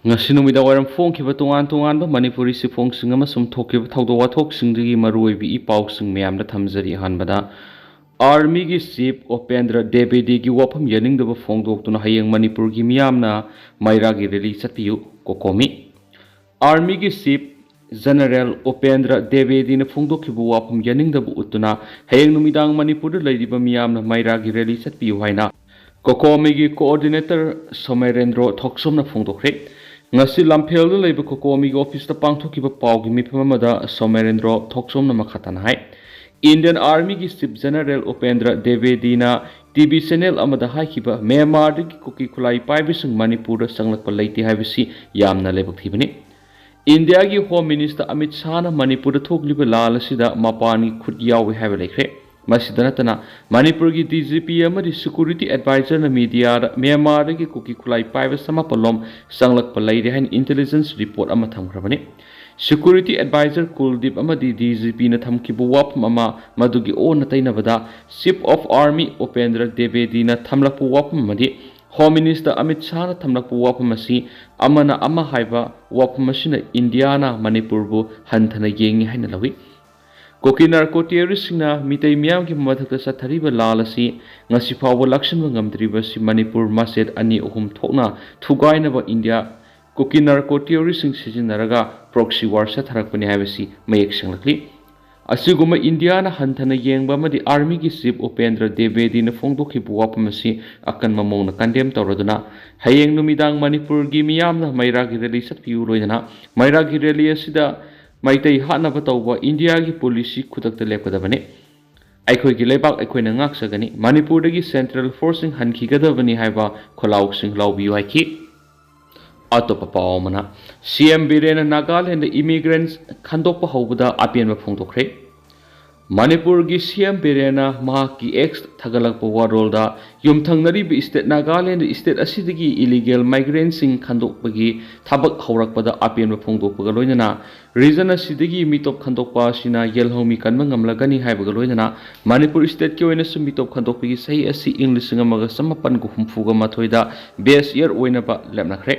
ngasi numida waram phongkhiba tongan manipuri siphongsing amasum thokhiba thawdo wathoksingdagi maruoibi i pausing meyamda thamjari hanbada Army gi Chief Upendra Devedi gi wafam yaningdaba phongdoktuna hayeng Manipur gi miyamna maira gi rally chatpiu kokomi Army gi Chief General Upendra Devedi na phongdokhibu wafam yaningdaba utuna hayeng numidang Manipur da leiriba miyamna maira gi rally chatpiu haina kokomi gi coordinator Somerendro thoksomna phongdokre ngasi lamphel da leiba kokomi gi office ta pangthokiba pawgi mifam amada Somerendro thoksomna makhatana hai Indian Army ki Chief General Upendra Devedi na TV channel amada haikiba Myanmar ki Kuki khulai paibising Manipur sanglakpa leiti haibisi yamna lebak thibani India ki Home Minister Amit Shah na Manipur thogliba lal asida mapani khut yawi haiba lekre Masidanatana Manipur ki DGP amadi Security Advisor na media Myanmar ki Kuki khulai paibis sama palom sanglakpa leiri hain intelligence report ama thamkrabani Security Advisor Kuldeep amadi DGP na thamkibu wapam ama madugi o na tainabada Chief of Army Upendra Devedi na thamlakpu wapam amadi Home Minister Amit Shah na thamlakpu wapam asi amana ama haiba wapam asina India na Manipur bu hanthana yengi haina lawi Koki narco terrorist na mitay miyam ki mathakta sa thariba lalasi ngasi phawa lakshan ngamdriba si Manipur maset ani uhum thokna thugay na ba India Kuki narco terrorist sijinaraga proxy war sa tharakpani haibasi mayek sanglakli asiguma India na hanthana yengba amadi army ki chief Upendra Devedi na phongdokhibu wapamasi akan mamong na condemn tawraduna hayeng numidang Manipur gi miyamna maira gi rally satpiu loidana maira gi rally asida maitai hanaba tawba India gi policy khutakta lepkadabane aikhoi gi lebak aikhoi na ngaksagani Manipur gi central forcing hankhigedabani haiba kholauk sing lawbiu haiki Atopa paomana CM Birena Nagaland immigrants khandokpa hobada apian phongdokre Manipur gi CM Birena mahaki ex thagalakpa warolda yumthangnari bi state Nagaland state asidagi illegal migrants sing khandokpagi thabak haurakpada apian phongdokpaga loinana region asidagi mitop khandokpa sina yelhomi kanma ngamlagani haibaga loinana Manipur state ki oina sum mitop khandokpagi sahi asi English ngamaga samapan gu humfuga mathoida base year oina ba lemnakre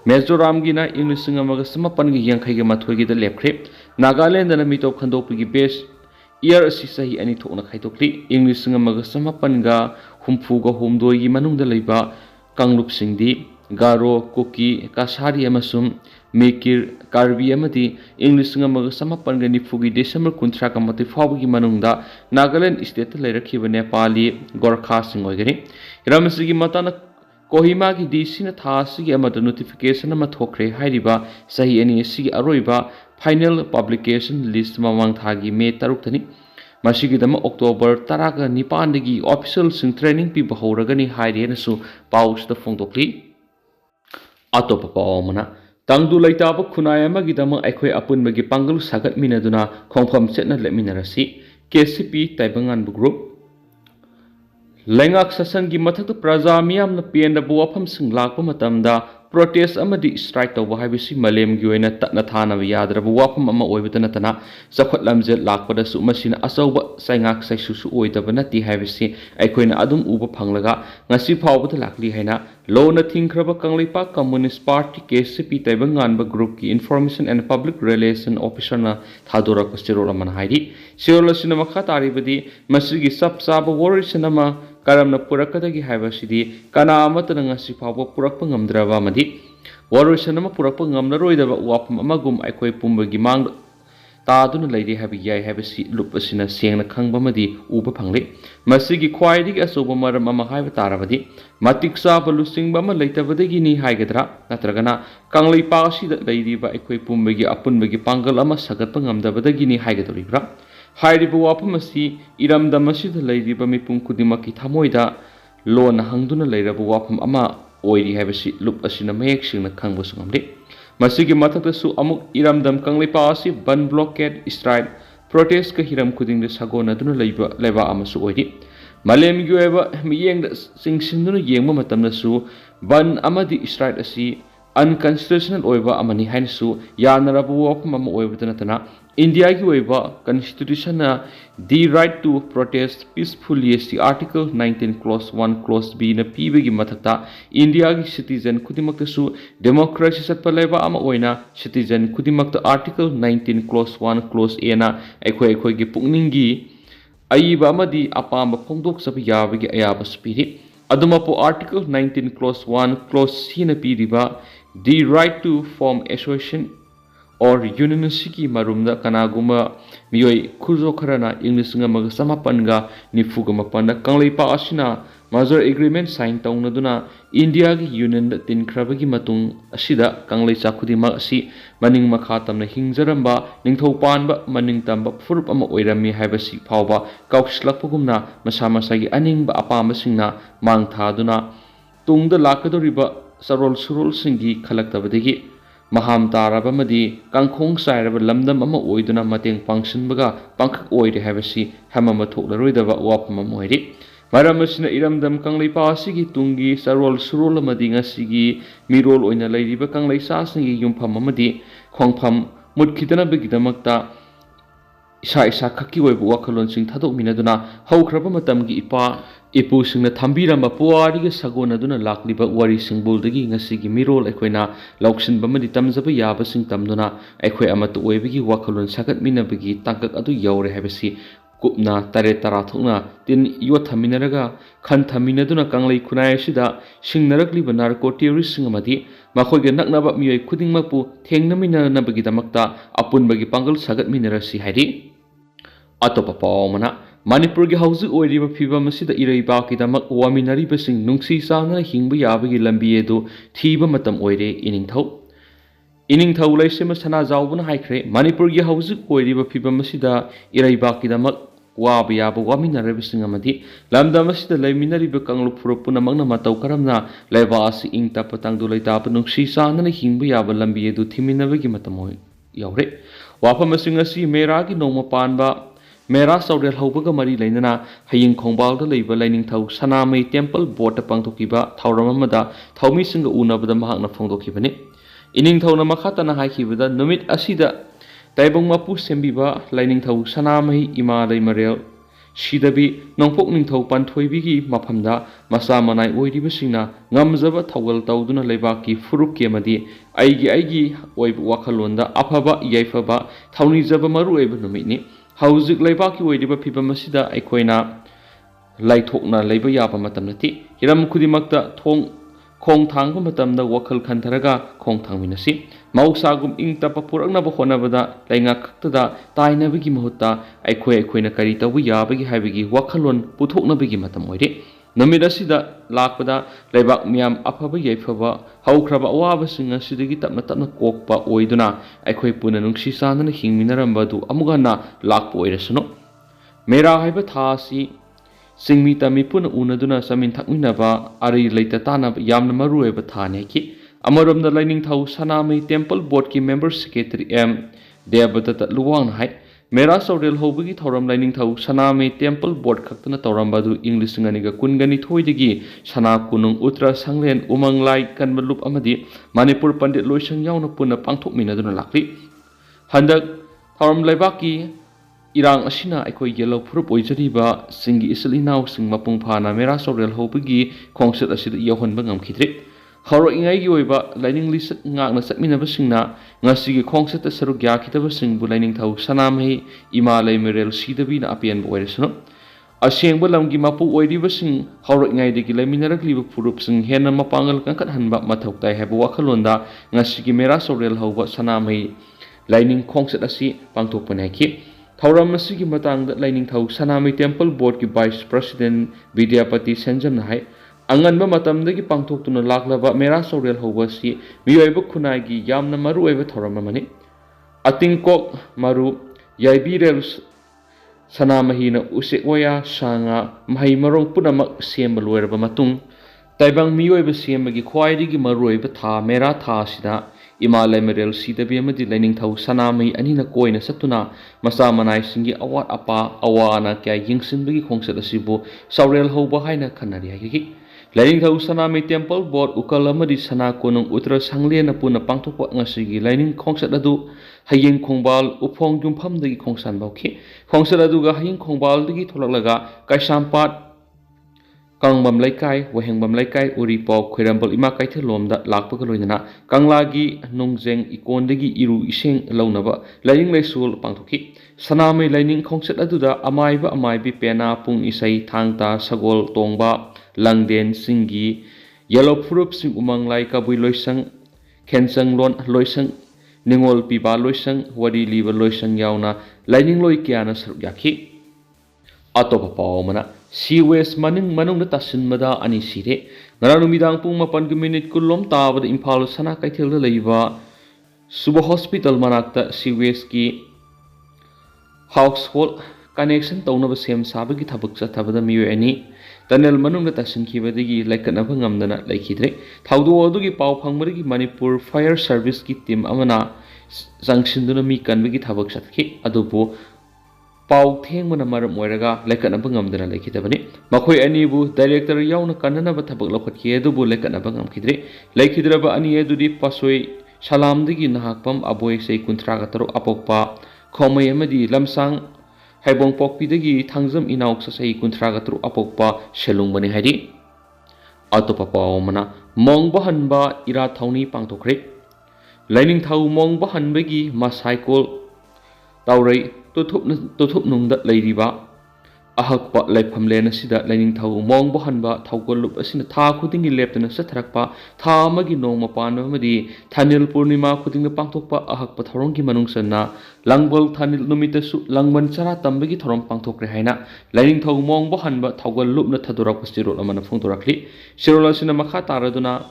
Mizoram gi na English ngamaga samapan gi yangkhai gi mathoi gi da lepkhre Nagaland na mitop khandokpagi base year asi sahi ani thokna khaitokli English ngamaga samapan ga humfu ga humdoi gi manung da leiba kanglup singdi Garo Kuki Kasari amasum Mekir Karbi amadi English ngamaga samapan ga nifugi December kuntra ka mati fawgi manung da Nagaland state leirakhiba Nepali Gorkha singoigani ramsigi matana Kohima ki DC na thasi ki amada notification ama thokre hairiba sahi ani sigi aroiba final publication list mamang thagi May 6 thani masigi dama October 10 ga nipan dagi official sing training pi bahoragani hairi na su paus da phongdokli atopa paomana tangdu laitaba khunayama gi dama aikhoi apun bagi pangal sagat minaduna khongpham chetna leminarasi KCP Taibangan group leingak sasan gi mathak praja miyam na penda buwafam sing lakpa matamda protest amadi strike tawba haibisi malem gi oina tatna thana yadra buwafam ama oibata tana sakhot lamjet lakpada su masina asauba saingak saisu su oidaba nati haibisi aikoina adum uba phanglaga ngasi phawbata lakli haina lona thingkraba kanglipa communist party KCP Taibangan ba group ki information and public relation officer na thadora kostirol man haidi seola sina makha taribadi masigi sap saba warri sinama karamna purakadagi haibasidi kana amatana ngasi phawba purakpa ngamdraba madi warwisanama purakpa ngamnaroidaba wapam amagum aikoi pumbagi mang taaduna leiri habi yai habisi lupasina sengna khangba madi uba phangle masigi khwaidigi asoba maram ama haiba tarabadi matiksa balusingba ma leitabadagi ni haigadra natragana kanglei pasida leiriba aikoi pumbagi apunbagi pangal ama sagatpa ngamdabadagi ni haigadoribra hairibu wapam asi iramdam asida leiriba mipum khudimaki thamoida lona hangduna leirabu wapam ama oiri habisi lup asina mayek singna khangba sungamde masigi mathakta su amuk iramdam kanglipa asi ban blockade strike protest ka hiram khuding de sagona duna leba amasu oiri malem gi oeba miyeng da singsinuna yengma matamna su ban amadi strike asi unconstitutional oiba amani hainsu yanarabu wapam ama oibadana tana India ki oiba constitution na the right to protest peacefully as the article 19 clause 1 clause b na pibe gi mathakta India ki citizen khudimak su democracy satpa leba ama oina citizen khudimak article 19 clause 1 clause a na akhoi gi pukning gi aiba amadi apamba phongdok sab yabi gi ayaba spiri adumapo article 19 clause 1 clause c na piriba the right to form association or university marumda kanaguma miyoi khuzo kharana English ngamaga samapanga nifuga mapanda kanglaipa asina major agreement sign taunaduna India gi union da tinkrabagi matung asida kanglai chakhudima asi maning makha tamna hingjaramba ningthau panba maning tamba furup ama oirami haibasi phawba kauslakpugumna masa masagi aningba apama singna mang thaduna tungda lakadoriba sarol surol singi khalaktabadegi maham taraba madi kangkhong sairaba lamdam ama oiduna mateng pangsinbaga pangkhak oire habasi hamama thoklaroi wapama moiri maram asina iramdam kanglaipa asigi tungi sarol surol amadi ngasigi mirol oina leiriba kanglai sa singi yumpham amadi khongpham mutkidana begidamakta isa khaki oibu wakhalon sing thadok minaduna haukraba matamgi ipa ipu singna thambiramba puari ge sagonaduna lakliba wari singbul-dagi ngasigi mirol ekhoina lauksin bamadi tamjaba yaba sing tamduna ekhoi amatu oibigi wakhalon sagat minabagi tangkak adu yaure habasi kupna tare tara thokna tin yo thaminaraga khan thaminaduna kanglai khunai sida singnarakliba narco terrorist singamadi makhoi ge naknaba miyoi khudingmakpu thengnamina nabagi damakta apunbagi pangal sagat minarasi hairi atopa pawmana Manipur gi hauzu oiriba phibam asida iraiba kidamak waminariba sing nungsi sana hingba yabagi lambi edu thiba matam oire iningthau laisema sana jawbuna haikre Manipur gi hauzu oiriba phibam asida iraiba kidamak waba yaba waminariba sing amadi lamdam asida laiminariba kanglu phurupuna magna matau karamna laiba asi ingta patangdu laitapa nungsi sana hingba yaba lambi edu thiminabagi matam oi yaure wafam asing asi mera gi nongma panba Mera Saurel Hobaga Mari Lainana, Haying Kongbal, the labor lining Tau, Saname Temple, Bota Pangtokiba, Tauramada, Taumi Singa Una, the Mahana Fongokibani. Ining Tauna Makatana Haikivada, Numit Asida, Taibong Mapu Sembiba, lining Tau, Saname, Ima de Marel, Shidabi, Nongpokning Tau Pantoibigi, Mapamda, Masamanai Oidibasina, Namzava Tawel Tauduna Levaki, Furuki Madi, Aigi, Oib Wakalunda, Apaba, Yaifaba, Tauni Zaba Maru Ebenumini. Hauzik laibaki oidiba phibam asida aikoina laithokna leiba yaba matam nati hiram khudimakta khong thangba matamda wakhal khantaraga khong thangminasi mausagum ingtapa puraknaba honabada leingak khaktada tainabagi mahutta aikoina kari tabu yabagi haibagi wakhalon puthoknabagi matam oire namid asida lakpada leibak miam afaba yaifaba haukraba awaba singa sidagi tapna kokpa oiduna aikoi puna nungsi sanana hingminarambadu amugana lakpa oirasano mera haiba thasi singmi tami puna unaduna samin thakminaba ari leita tana yamna marueba thane ki amaromda lining thau sanami temple board ki member secretary debata luwang hai Mera Saurel Hobigi Thoram Lining Tau Saname Temple Board Kaktana Torambadu English Nganiga Kungani Thoidigi Sana Kunung Utra Sanglen Umang Lai Kanbalup Amadi Manipur Pandit Loisang Yauna Puna Pangtok Minaduna Lakli Handak Thoram Laibaki Irang Asina Eko Yellow Prup Oijariba Singi Isilinaw Sing Mapung Pana Mera Saurel Hobigi Kongset Asid Yohon Bangam Kitri Haro ingai gi oiba lining list ngakna sakminaba singna ngasigi khongset saruk ya kitaba singbu lining thau sanamhi imalai merel sidabi na apian bo oiresno asengba lamgi mapu oiriba sing haro ingai de gi laminarakliba purup sing hena mapangal kangkat hanba mathoktai hebo wakhalonda ngasigi mera sorel hauba sanamhi lining khongset asi pangtok panaki thauram asigi matangda lining thau sanamhi temple board ki vice president Vidyapati Senjam na hai Anganba matamdagi pangthoktuna laklaba mera sorel hobasi miyoiba khunai yamna maru oiba thoramamani atingkok maru yaibirel sanamahina usekoya sanga mahai marong punamak semba loiraba matung taibang miyoiba sembagi khwaidigi maru oiba tha mera tha sida imalai merel sidabi amadi lining thau sanamai anina koina satuna masa manai singi awat apa awana kya yingsinbagi khongsat asibu sorel hoba haina khanari hagi Lainingthau Sanami Temple Board Ukal amadi Sana Konung Uttara Sanglena puna pangthokpa ngasigi laining khongsat adu hayeng khongbal upong jumpham dagi khongsan bauki khongsat aduga hayeng khongbal dagi tholaklaga Kaisampat Kangbam Laikai Wahengbam Laikai Uripok Khirambal Ima Kaithalomda lakpaga loinana Kanglagi Nungjeng Ikondagi Iru Iseng launaba laining laisul pangthoki Sanami laining khongsat aduda amaibi pena pung isai thangta sagol tongba Langden Singi Yellow Furup Sing Umang Lai Kabui Loisang Kensang Lon Loisang Ningol Piba Loisang Wadi Liba Loisang Yaona Lining Loi Kiana Saryaki Atopa Paumana Sewage Manung Natasin Mada Ani Sire Naranumidang Pung Mapan Minute Kulom Taba the Impalo Sana Kaitil Leiva Suba Hospital Manakta Sewage Ki Household Connection Taunaba Sem Sabagi Tabuksa Tabada Miu Any Tunnel Manung Tasin Kibadigi like an Avangamdana like Hidre Taudu Odugi Pau Pangmari Manipur Fire Service Ki Tim Amana Sanction Mi Kanvigi Tabuk Adupo Pau Tang Manamar Moiraga like an Abangamdana like Hitabani Makoi Anibu Director Yauna Kanana Batabak Lokaki Edubu like an Abangam Kidre like Hidraba Ani Edudi Pasoi Salam Digi Nahakpam Aboy Se Kuntragataro Apokpa Komayamadi Lamsang Haibong Pokpidagi Tangzam Inauk Sasai Kuntragatru Apokpa Shelung Bani Hadi Atopapa Omana Mong Bahanba Ira Tauni Pangtokre Lining Tau Mong Bahanbagi Masaikol Taurai Tutup Nungda Ladiba Ahakpa Lepam Lena Sida Lining Tau Mong Bahanba Taukolup Asina Ta Kutingi Leptana Satrakpa Ta Magi Nong Mapana Madi Tanil Purnima Kuting the Pangtokpa Ahakpa Tarongi Manungsana Langbol Tanil Numitasu Langman Sara Tambagi Torom Pangtokre Haina Lining Tau Mong Bahanba Taugal Lupna Tadurak Stiro Amana Fungtorakli Sirola Sinamaka Taraduna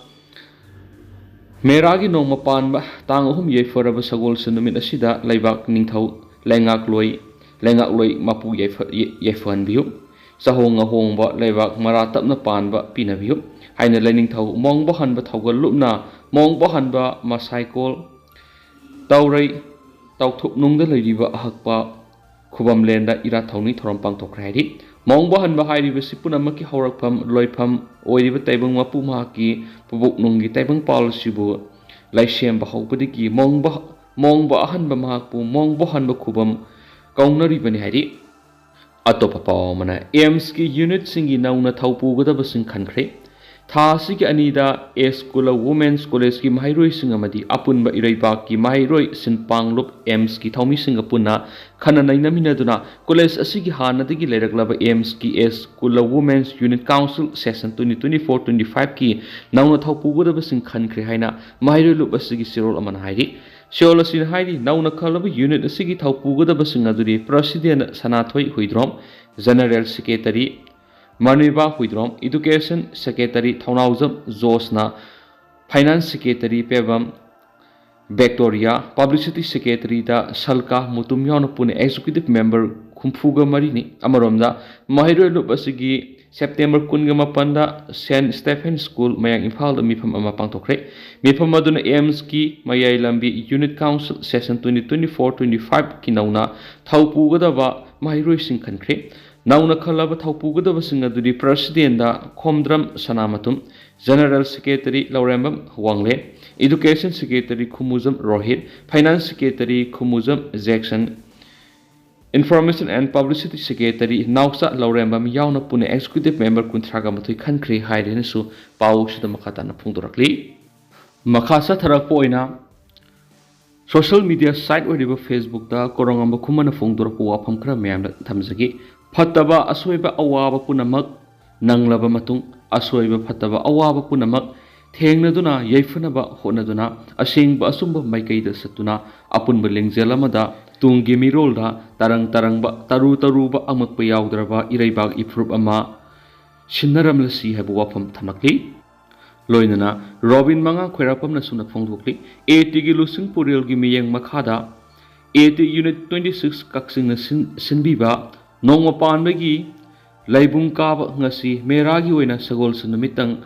Meragi Nong Mapanba Tangahum Ye Foraba Sagol Sinumit Asida Laibak Ningtau Leingak Loi Mapu Yefan View Sahong Hongba Levak Maratapna Panba Pinaview Haina Lening Tau Mong Bahanba Taugal Lupna Mong Bahanba Masaikol Taurai Tautup Nungda Ladiba Ahakpa Kubam Lenda Ira Tauni Torompang Tokradi Mong Bahanba Hairiba Sipuna Maki Horakpam Loipam Oiba Taibang Mapu Maki Pubuk Nungi Taibang Pal Sibu Laishem Bahopadiki Mong Bahanba Mahapu Mong Bahanba Kubam Kaunari Bani Hari Atopa Paumana AIMS ki unit singi nauna thaupu gadaba sing khankre Tha sigi anida A School of Women's College ki mahairoi singamadi apunba iraiba ki mahairoi sinpanglup AIMS ki thaumi singapuna khana naina minaduna college asigi hanadagi leiraklaba AIMS ki A School of Women's Unit Council session 2024-25 ki nauna thaupu gadaba sing khankre haina mahairoi lup asigi sirol amana hairi Shola Sin Heidi, Nauna Kalaba Unit, a Sigi Taupuga Basingaduri, President Sanathoi Huidrom, General Secretary Maniba Huidrom, Education Secretary Taunauzam Zosna, Finance Secretary Pevam Victoria, Publicity Secretary da Salka Mutumyon Pune, Executive Member Kumfuga Marini, Amaromda, Mahiro Lubasigi. September Kungama Panda St. Stephen School Mayang Impal Mipam Amapang Tokre Mipam Maduna AIMS ki Mayay Lambi Unit Council Session 2024-25 Kinauna Taupu Gadava Mahiroi Sing Country Nauna Kalaba Taupu Gadava Singaduri President da Komdram Sanamatum General Secretary Laurembam Wangle Education Secretary Kumuzam Rohit Finance Secretary Kumuzam Jackson Information and Publicity Secretary Nausa Laurembam Yauna Pune Executive Member Kuntraga Matui Country Haidenesu Pau Shida Makatana Pungdurakli Makasa Tarapoina Social Media Site Wediba Facebook da Korongamba Kumana Fungdurapu Wapam Kra Mayam Tamzagi Pataba Asweba Awaba Punamak Nanglaba Matung Asweba Pataba Awaba Punamak Tengnaduna Yefunaba Honaduna Asingba Asumba Maikaida Satuna Apun Belingzelamada Tungi Mirolda Tarang Taruba Amak Payaudraba Iraibag Ifrup Ama Shinaram Lasi have wapam Tamakli Loinana Robin Manga Querapam Nasuna Fongdukli 80 Lusing Puril Gimiyang Makada 80 Unit 26 Kaksing Sinbiba Nongma Panbagi Laibung Kaba Ngasi Meragi Wena Sagol Sunamitang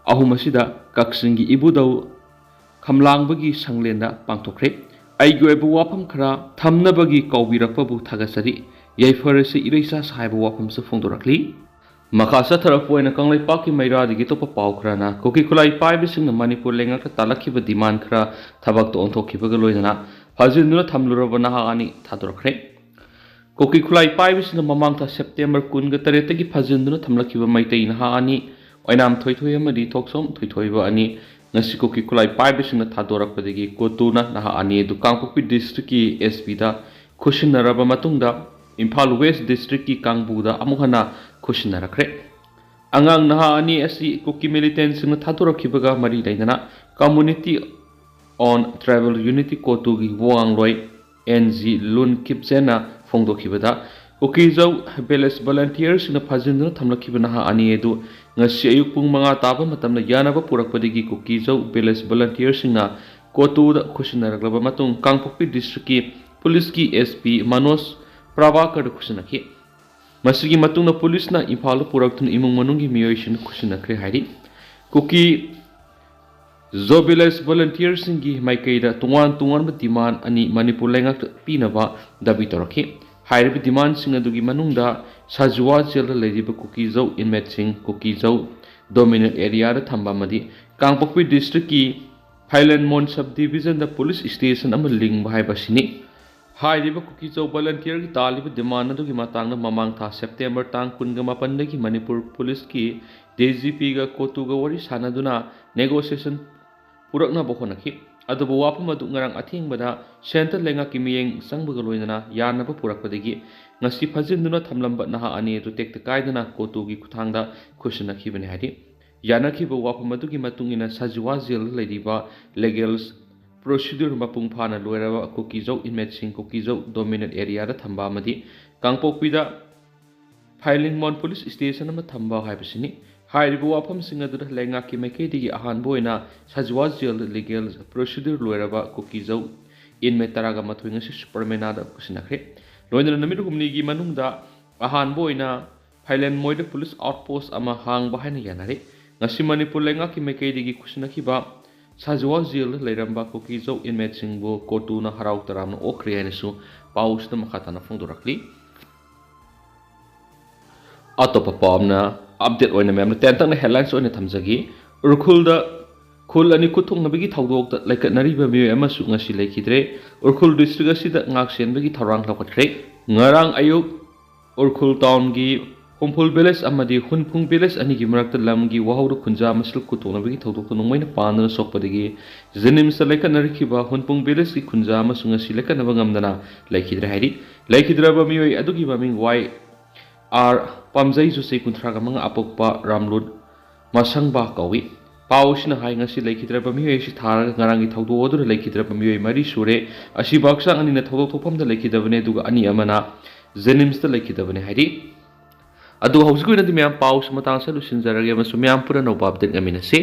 Ahumasida Kaksingi Ibudau Kamlangbagi Sanglenda Pangtokre Aiguebu Wapam Kra Tamnabagi Kaubirakpabu Tagasari Yaifarasi Irisa Saibu Wapam Safongdorakli ꯃꯈꯥ ꯆꯠꯊꯔꯛꯄ ꯑꯣꯏꯅ ꯀꯪꯂꯩꯄꯥꯛꯀꯤ ꯃꯩꯔꯥꯗꯒꯤ ꯑꯇꯣꯞꯄ ꯄꯥꯎ ꯈꯔꯅ cookie ꯈꯨꯠꯂꯥꯏ ꯄꯥꯏꯕꯁꯤꯡꯅ ꯃꯅꯤꯄꯨꯔ ꯂꯩꯉꯥꯛꯇ ꯇꯥꯜꯂꯛꯈꯤꯕ ꯗꯤꯃꯥꯟ ꯈꯔ ꯊꯕꯛꯇ ꯑꯣꯟꯊꯣꯛꯈꯤꯕꯒ ꯂꯣꯏꯅꯅ ꯐꯥꯖꯤꯟꯗꯨꯅ ꯊꯝꯂꯨꯔꯕ ꯅꯍꯥ ꯑꯅꯤ ꯊꯥꯗꯣꯔꯛꯈ꯭रे ꯀꯨꯀꯤ ꯈꯨꯠꯂꯥꯏ ꯄꯥꯏꯕꯁꯤꯡꯅ ꯃꯃꯥꯡ ꯊꯥ ꯁꯦꯞꯇꯦꯝꯕꯔ 18ꯗꯒꯤ ꯐꯥꯖꯤꯟꯗꯨꯅ ꯊꯝꯂꯛꯈꯤꯕ ꯃꯩꯇꯩ ꯅꯍꯥ ꯑꯅꯤ ꯑꯣꯏꯅꯥꯝ ꯊꯣꯏꯊꯣꯏ ꯑꯃꯗꯤ ꯊꯣꯛꯁꯣꯝ ꯊꯣꯏꯊꯣꯏꯕ ꯑꯅꯤ ꯉꯁꯤ ꯀꯨꯀꯤ ꯈꯨꯠꯂꯥꯏ ꯄꯥꯏꯕꯁꯤꯡꯅ ꯊꯥꯗꯣꯔꯛꯄꯗꯒꯤ ꯀꯣꯇꯨꯅ ꯅꯍꯥ ꯑꯅꯤ ꯑꯗꯨ ꯀꯥꯡꯄꯣꯛꯄꯤ ꯗꯤꯁꯇ꯭ꯔꯤꯛꯀꯤ ꯑꯦꯁꯄꯤꯗ ꯈꯨꯠꯁꯤꯟꯅꯔꯕ ꯃꯇꯨꯡꯗ ꯏꯝꯐꯥꯜ ꯋꯦꯁ ꯗꯤꯁꯇ꯭ꯔꯤꯛꯀꯤ ꯀꯥꯡꯕꯨꯗ ꯑꯃꯨꯛ ꯍꯟꯅ ꯈꯨꯠꯁꯤꯟꯅꯔꯛꯈ꯭रे ꯑꯉꯥꯡ ꯅꯍꯥ ꯑꯅꯤ ꯑꯁꯤ ꯀꯨꯀꯤ ꯃꯤꯂꯤꯇꯦꯟꯁꯤꯡꯅ ꯊꯥꯗꯣꯔꯛꯈꯤꯕꯒ ꯃꯔꯤ ꯂꯩꯅꯅ ꯀꯝꯃꯨꯅꯤꯇꯤ ꯑꯣꯟ ꯇ꯭ꯔꯥꯏꯕꯦꯜ ꯌꯨꯅꯤꯇꯤ ꯀꯣꯇꯨꯒꯤ ꯋꯥꯉꯥꯡꯂꯣꯏ NG ꯂꯨꯟ ꯀꯤꯞꯆꯦꯟꯅ ꯐꯣꯡꯗꯣꯛꯈꯤꯕꯗ ꯀꯨꯀꯤꯖꯧ ꯚꯤꯂꯦꯖ ꯚꯣꯂꯟꯇꯤꯌꯔꯁꯤꯡꯅ ꯐꯥꯖꯤꯟꯗꯨꯅ ꯊꯝꯂꯛꯈꯤꯕ ꯅꯍꯥ ꯑꯅꯤ ꯑꯗꯨ ꯉꯁꯤ ꯑꯌꯨꯛ ꯄꯨꯡ 5 ꯇꯥꯕ ꯃꯇꯝꯗ ꯌꯥꯅꯕ ꯄꯨꯔꯛꯄꯗꯒꯤ ꯀꯨꯀꯤꯖꯧ ꯚꯤꯂꯦꯖ ꯚꯣꯂꯟꯇꯤꯌꯔꯁꯤꯡꯅ ꯀꯣꯇꯨꯗ ꯈꯨꯠꯁꯤꯟꯅꯔꯛꯂꯕ ꯃꯇꯨꯡ ꯀꯥꯡꯄꯣꯛꯄꯤ ꯗꯤꯁꯇ꯭ꯔꯤꯛꯀꯤ ꯄꯨꯂꯤꯁꯀꯤ SP ꯃꯅꯣꯖ ꯄ꯭ꯔꯚꯥꯀꯔꯗ ꯈꯨꯠꯁꯤꯟꯅꯈꯤ ꯃꯁꯤꯒꯤ ꯃꯇꯨꯡꯗ ꯄꯨꯂꯤꯁꯅ ꯏꯝꯐꯥꯜꯗ ꯄꯨꯔꯛꯇꯨꯅ ꯏꯃꯨꯡ ꯃꯅꯨꯡꯒꯤ ꯃꯤꯑꯣꯏꯁꯤꯡꯅ ꯈꯨꯠꯁꯤꯟꯅꯈ꯭रे ꯍꯥꯏꯔꯤ ꯀꯨꯀꯤ ꯖꯣ ꯚꯤꯂꯦꯖ ꯚꯣꯂꯟꯇꯤꯌꯔꯁꯤꯡꯒꯤ ꯃꯥꯏꯀꯩꯗ ꯇꯣꯉꯥꯟꯕ ꯗꯤꯃꯥꯟ ꯑꯅꯤ ꯃꯅꯤꯄꯨꯔ ꯂꯩꯉꯥꯛꯇ ꯄꯤꯅꯕ ꯗꯥꯕꯤ ꯇꯧꯔꯛꯈꯤ ꯍꯥꯏꯔꯤꯕ ꯗꯤꯃꯥꯟꯁꯤꯡ ꯑꯗꯨꯒꯤ ꯃꯅꯨꯡꯗ ꯁꯖꯨꯋꯥ ꯖꯦꯜꯗ ꯂꯩꯔꯤꯕ ꯀꯨꯀꯤꯖꯧ ꯏꯟꯃꯦꯠꯁꯤꯡ ꯀꯨꯀꯤꯖꯧ ꯗꯣꯃꯤꯅꯦꯠ ꯑꯦꯔꯤꯌꯥꯗ ꯊꯝꯕ ꯑꯃꯗꯤ ꯀꯥꯡꯄꯣꯛꯄꯤ ꯗꯤꯁꯇ꯭ꯔꯤꯛꯀꯤ ꯐꯥꯏꯂꯦꯟꯃꯣꯟ ꯁꯕ ꯗꯤꯚꯤꯖꯟꯗ ꯄꯨꯂꯤꯁ ꯁ꯭ꯇꯦꯁꯟ ꯑꯃ ꯂꯤꯡꯕ ꯍꯥꯏꯕꯁꯤꯅꯤ ꯍꯥꯏꯔꯤꯕ ꯀꯨꯀꯤꯖꯧ ꯚꯣꯂꯟꯇꯤꯌꯔꯒꯤ ꯇꯥꯜꯂꯤꯕ ꯗꯤꯃꯥꯟ ꯑꯗꯨꯒꯤ ꯃꯇꯥꯡꯗ ꯃꯃꯥꯡ ꯊꯥ ꯁꯦꯞꯇꯦꯝꯕꯔ ꯇꯥꯡ 18ꯗꯒꯤ ꯃꯅꯤꯄꯨꯔ ꯄꯨꯂꯤꯁꯀꯤ DGPꯒ ꯀꯣꯇꯨꯒ ꯋꯥꯔꯤ ꯁꯥꯟꯅꯗꯨꯅ ꯅꯦꯒꯣꯁꯤꯌꯦꯁꯟ ꯄꯨꯔꯛꯅꯕ ꯍꯣꯠꯅꯈꯤ ꯑꯗꯨꯕꯨ ꯋꯥꯐꯝ ꯑꯗꯨ ꯉꯔꯥꯡ ꯑꯊꯦꯡꯕꯗ ꯁꯦꯟꯇ꯭ꯔꯦꯜ ꯂꯩꯉꯥꯛꯀꯤ ꯃꯤꯠꯌꯦꯡ ꯆꯪꯕꯒ ꯂꯣꯏꯅꯅ ꯌꯥꯅꯕ ꯄꯨꯔꯛꯄꯗꯒꯤ ꯉꯁꯤ ꯐꯥꯖꯤꯟꯗꯨꯅ ꯊꯝꯂꯝꯕ ꯅꯍꯥ ꯑꯅꯤ ꯑꯗꯨ ꯇꯦꯛꯇ ꯀꯥꯏꯗꯅ ꯀꯣꯇꯨꯒꯤ ꯈꯨꯠꯊꯥꯡꯗ ꯈꯨꯠꯁꯤꯟꯅꯈꯤꯕꯅꯤ ꯍꯥꯏꯔꯤ ꯌꯥꯅꯈꯤꯕ ꯋꯥꯐꯝ ꯑꯗꯨꯒꯤ ꯃꯇꯨꯡ ꯏꯟꯅ ꯁꯖꯨꯋꯥ ꯖꯦꯜꯗ ꯂꯩꯔꯤꯕ ꯂꯤꯒꯦꯜ ꯄ꯭ꯔꯣꯁꯤꯗ꯭ꯌꯨꯔ ꯃꯄꯨꯡ ꯐꯥꯅ ꯂꯣꯏꯔꯕ ꯀꯨꯀꯤꯖꯧ ꯏꯟꯃꯦꯠꯁꯤꯡ ꯀꯨꯀꯤꯖꯧ ꯗꯣꯃꯤꯅꯦꯠ ꯑꯦꯔꯤꯌꯥꯗ ꯊꯝꯕ ꯑꯃꯗꯤ ꯀꯥꯡꯄꯣꯛꯄꯤꯗ ꯐꯥꯏꯂꯤꯡꯃꯣꯟ ꯄꯨꯂꯤꯁ ꯁ꯭ꯇꯦꯁꯟ ꯑꯃ ꯊꯝꯕ ꯍꯥꯏꯕꯁꯤꯅꯤ ꯍꯥꯏꯔꯤꯕ ꯋꯥꯐꯝꯁꯤꯡ ꯑꯗꯨꯗ ꯂꯩꯉꯥꯛꯀꯤ ꯃꯥꯏꯀꯩꯗꯒꯤ ꯑꯍꯥꯟꯕ ꯑꯣꯏꯅ ꯁꯖꯨꯋꯥ ꯖꯦꯜꯗ ꯂꯤꯒꯦꯜ ꯄ꯭ꯔꯣꯁꯤꯗ꯭ꯌꯨꯔ ꯂꯣꯏꯔꯕ ꯀꯨꯀꯤꯖꯧ ꯏꯟꯃꯦꯠ 12 ꯉꯁꯤ ꯁꯨꯄꯔꯃꯦꯅꯥꯗ ꯈꯨꯠꯁꯤꯟꯅꯈ꯭रे ꯂꯣꯏꯅꯅ ꯅꯨꯃꯤꯠ ꯍꯨꯝꯅꯤꯒꯤ ꯃꯅꯨꯡꯗ ꯑꯍꯥꯟꯕ ꯑꯣꯏꯅ ꯐꯥꯏꯂꯦꯟꯃꯣꯏꯗ ꯄꯨꯂꯤꯁ ꯑꯥꯎꯠꯄꯣꯁꯠ ꯑꯃ ꯍꯥꯡꯕ ꯍꯥꯏꯅ ꯌꯥꯅꯔꯤ ꯉꯁꯤ ꯃꯅꯤꯄꯨꯔ ꯂꯩꯉꯥꯛꯀꯤ ꯃꯥꯏꯀꯩꯗꯒꯤ ꯈꯨꯠꯁꯤꯟꯅꯈꯤꯕ ꯁꯖꯨꯋꯥ ꯖꯦꯜꯗ ꯂꯩꯔꯝꯕ ꯀꯨꯀꯤꯖꯧ ꯏꯟꯃꯦꯠꯁꯤꯡꯕꯨ ꯀꯣꯇꯨꯅ ꯍꯔꯥꯎ ꯇꯔꯥꯝꯅ ꯑꯣꯛꯈ꯭रे ꯍꯥꯏꯅꯁꯨ ꯄꯥꯎꯁꯤꯗ ꯃꯈꯥ ꯇꯥꯅ ꯐꯣꯡꯗꯣꯔꯛꯂꯤ ꯑꯇꯣꯞꯄ ꯄꯥꯎꯅ ꯑꯞꯗꯦꯠ ꯑꯣꯏꯅ ꯃꯌꯥꯝꯅ ꯇꯦꯟꯇꯛꯅ ꯍꯦꯗꯂꯥꯏꯟꯁ ꯑꯣꯏꯅ ꯊꯝꯖꯒꯤ ꯎꯔꯈꯨꯜꯗ ꯈꯨꯜ ꯑꯅꯤ ꯈꯨꯠꯊꯣꯛꯅꯕꯒꯤ ꯊꯧꯗꯣꯛꯇ ꯂꯩꯀꯠꯅꯔꯤꯕ ꯃꯤꯑꯣꯏ ꯑꯃꯁꯨ ꯉꯁꯤ ꯂꯩꯈꯤꯗ꯭ꯔꯦ ꯎꯔꯈꯨꯜ ꯗꯤꯁꯇ꯭ꯔꯤꯛ ꯑꯁꯤꯗ ꯉꯥꯛꯁꯦꯟꯕꯒꯤ ꯊꯧꯔꯥꯡ ꯂꯧꯈꯠꯈ꯭रे ꯉꯔꯥꯡ ꯑꯌꯨꯛ ꯎꯔꯈꯨꯜ ꯇꯥꯎꯟꯒꯤ ꯍꯨꯝꯐꯨꯜ ꯚꯤꯂꯦꯖ ꯑꯃꯗꯤ ꯍꯨꯟꯐꯨꯡ ꯚꯤꯂꯦꯖ ꯑꯅꯤꯒꯤ ꯃꯔꯛꯇ ꯂꯝꯒꯤ ꯋꯥꯍꯧꯗ ꯈꯨꯟꯖꯥ ꯃꯁꯦꯜ ꯈꯨꯠꯊꯣꯛꯅꯕꯒꯤ ꯊꯧꯗꯣꯛꯇ ꯅꯣꯡꯃꯩꯅ ꯄꯥꯟꯗꯨꯅ ꯁꯣꯛꯄꯗꯒꯤ ꯖꯦꯅꯤꯝꯁꯇ ꯂꯩꯀꯠꯅꯔꯛꯈꯤꯕ ꯍꯨꯟꯐꯨꯡ ꯚꯤꯂꯦꯖꯀꯤ ꯈꯨꯟꯖꯥ ꯑꯃꯁꯨ ꯉꯁꯤ ꯂꯩꯀꯠꯅꯕ ꯉꯝꯗꯅ ꯂꯩꯈꯤꯗ꯭ꯔꯦ ꯍꯥꯏꯔꯤ ꯂꯩꯈꯤꯗ꯭ꯔꯕ ꯃꯤꯑꯣꯏ ꯑꯗꯨꯒꯤ ꯃꯃꯤꯡ YR ꯄꯥꯝꯖꯩ ꯆꯍꯤ 35 ꯑꯄꯣꯛꯄ ꯔꯥꯝꯂꯨꯠ ꯃꯁꯪꯕ ꯀꯧꯏ ꯄꯥꯎꯁꯤꯅ ꯍꯥꯏ ꯉꯁꯤ ꯂꯩꯈꯤꯗ꯭ꯔꯕ ꯃꯤꯑꯣꯏ ꯑꯁꯤ ꯊꯥꯔꯒ ꯉꯔꯥꯡꯒꯤ ꯊꯧꯗꯣꯛ ꯑꯗꯨꯗ ꯂꯩꯈꯤꯗ꯭ꯔꯕ ꯃꯤꯑꯣꯏ 4 ꯁꯨꯔꯦ ꯑꯁꯤꯕ ꯍꯛꯆꯥꯡ ꯑꯅꯤꯅ ꯊꯧꯗꯣꯛ ꯊꯣꯛꯐꯝꯗ ꯂꯩꯈꯤꯗꯕꯅꯤ ꯑꯗꯨꯒ ꯑꯅꯤ ꯑꯃꯅ ꯖꯦꯅꯤꯝꯁꯇ ꯂꯩꯈꯤꯗꯕꯅꯤ ꯍꯥꯏꯔꯤ ꯑꯗꯨ ꯍꯧꯖꯤꯛ ꯑꯣꯏꯅꯗꯤ ꯃꯌꯥꯝ ꯄꯥꯎꯁꯤ ꯃꯇꯥꯡ ꯑꯁꯤꯗ ꯂꯣꯏꯁꯤꯟꯖꯔꯒꯦ ꯑꯃꯁꯨꯡ ꯃꯌꯥꯝ ꯄꯨꯟꯅ ꯅꯧꯕ ꯑꯞꯗꯦꯠ ꯉꯝꯃꯤꯟꯅꯁꯤ